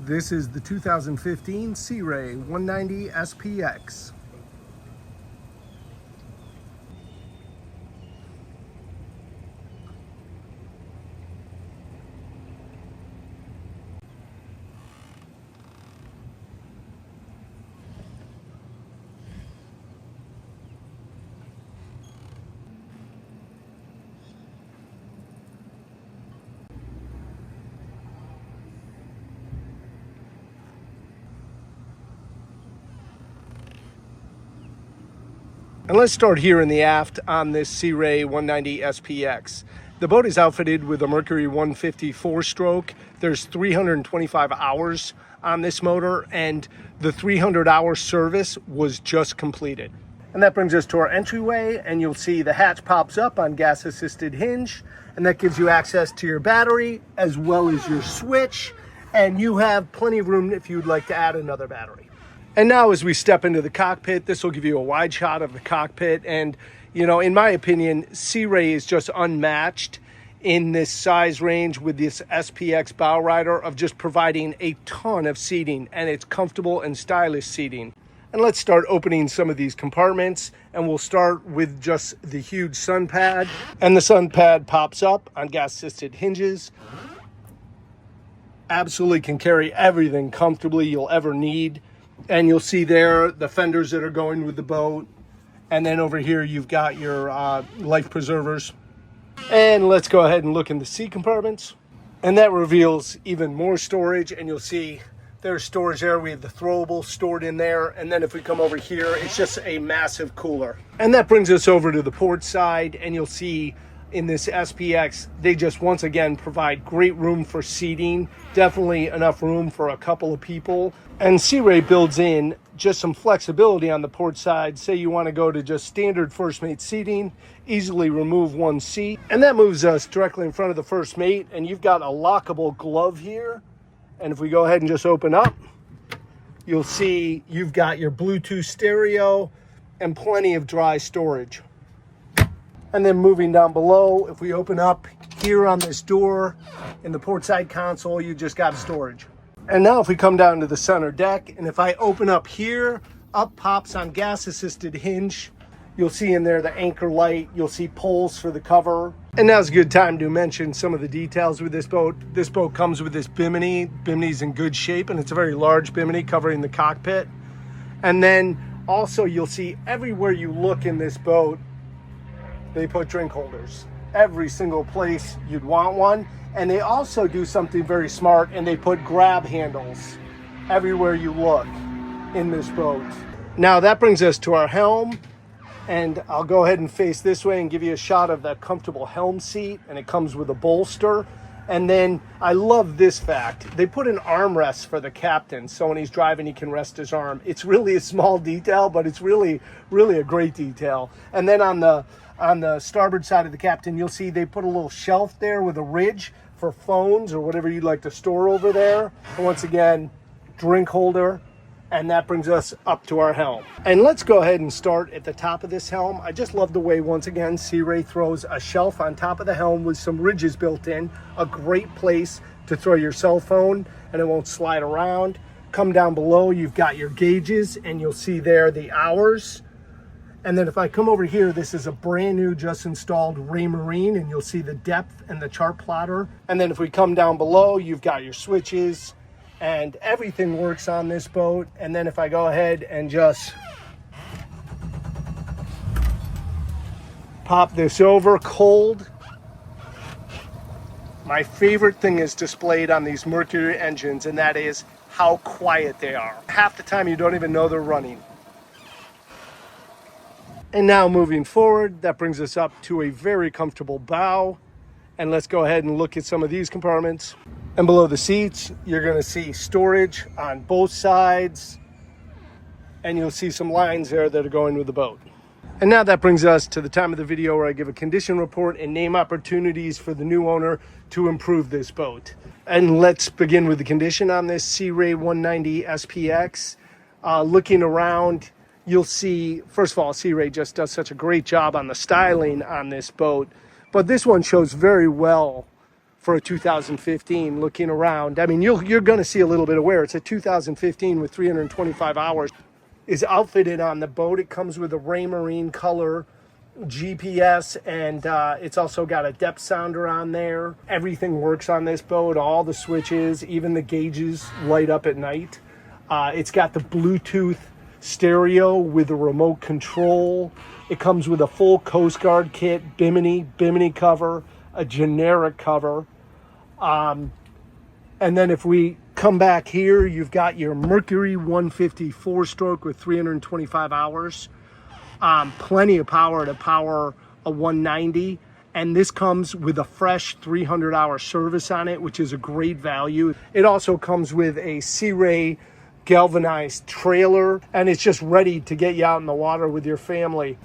This is the 2015 Sea Ray 190 SPX. And let's start here in the aft on this Sea Ray 190 SPX. The boat is outfitted with a Mercury 150 4-stroke. There's 325 hours on this motor, and the 300-hour service was just completed. And that brings us to our entryway, and you'll see the hatch pops up on gas-assisted hinge, and that gives you access to your battery as well as your switch, and you have plenty of room if you'd like to add another battery. And now as we step into the cockpit, this will give you a wide shot of the cockpit. And, you know, in my opinion, Sea Ray is just unmatched in this size range with this SPX Bowrider of just providing a ton of seating, and it's comfortable and stylish seating. And let's start opening some of these compartments, and we'll start with just the huge sun pad. And the sun pad pops up on gas-assisted hinges. Absolutely can carry everything comfortably you'll ever need. And you'll see there the fenders that are going with the boat. And then over here, you've got your life preservers. And let's go ahead and look in the seat compartments. And that reveals even more storage. And you'll see there's storage there. We have the throwables stored in there. And then if we come over here, it's just a massive cooler. And that brings us over to the port side. And you'll see in this SPX, they just once again provide great room for seating. Definitely enough room for a couple of people. And Sea Ray builds in just some flexibility on the port side. Say you want to go to just standard first mate seating, easily remove one seat. And that moves us directly in front of the first mate. And you've got a lockable glove here. And if we go ahead and just open up, you'll see you've got your Bluetooth stereo and plenty of dry storage. And then moving down below, if we open up here on this door in the port side console, you just got storage. And now if we come down to the center deck, and if I open up here, up pops on gas-assisted hinge. You'll see in there the anchor light. You'll see poles for the cover. And now's a good time to mention some of the details with this boat. This boat comes with this bimini. Bimini's in good shape, and it's a very large bimini covering the cockpit. And then also you'll see everywhere you look in this boat, they put drink holders. Every single place you'd want one. And they also do something very smart, and they put grab handles everywhere you look in this boat. Now that brings us to our helm, and I'll go ahead and face this way and give you a shot of that comfortable helm seat, and it comes with a bolster. And then I love this fact. They put an armrest for the captain, so when he's driving, he can rest his arm. It's really a small detail, but it's really, really a great detail. And then on the starboard side of the captain, you'll see they put a little shelf there with a ridge for phones or whatever you'd like to store over there. And once again, drink holder. And that brings us up to our helm. And let's go ahead and start at the top of this helm. I just love the way, once again, Sea Ray throws a shelf on top of the helm with some ridges built in. A great place to throw your cell phone, and it won't slide around. Come down below, you've got your gauges, and you'll see there the hours. And then if I come over here, this is a brand new, just installed Raymarine, and you'll see the depth and the chart plotter. And then if we come down below, you've got your switches, and everything works on this boat. And then if I go ahead and just pop this over cold, my favorite thing is displayed on these Mercury engines, and that is how quiet they are. Half the time you don't even know they're running. And now moving forward, that brings us up to a very comfortable bow. And let's go ahead and look at some of these compartments. And below the seats, you're gonna see storage on both sides. And you'll see some lines there that are going with the boat. And now that brings us to the time of the video where I give a condition report and name opportunities for the new owner to improve this boat. And let's begin with the condition on this Sea Ray 190 SPX. Looking around, you'll see, first of all, Sea Ray just does such a great job on the styling on this boat. But this one shows very well for a 2015 looking around. I mean, you're going to see a little bit of wear. It's a 2015 with 325 hours. Is outfitted on the boat. It comes with a Raymarine color GPS, and it's also got a depth sounder on there. Everything works on this boat. All the switches, even the gauges light up at night. It's got the Bluetooth stereo with a remote control. It comes with a full Coast Guard kit, bimini cover, a generic cover. And then if we come back here, you've got your Mercury 150 4-stroke with 325 hours. Plenty of power to power a 190. And this comes with a fresh 300-hour service on it, which is a great value. It also comes with a Sea Ray galvanized trailer, and it's just ready to get you out in the water with your family.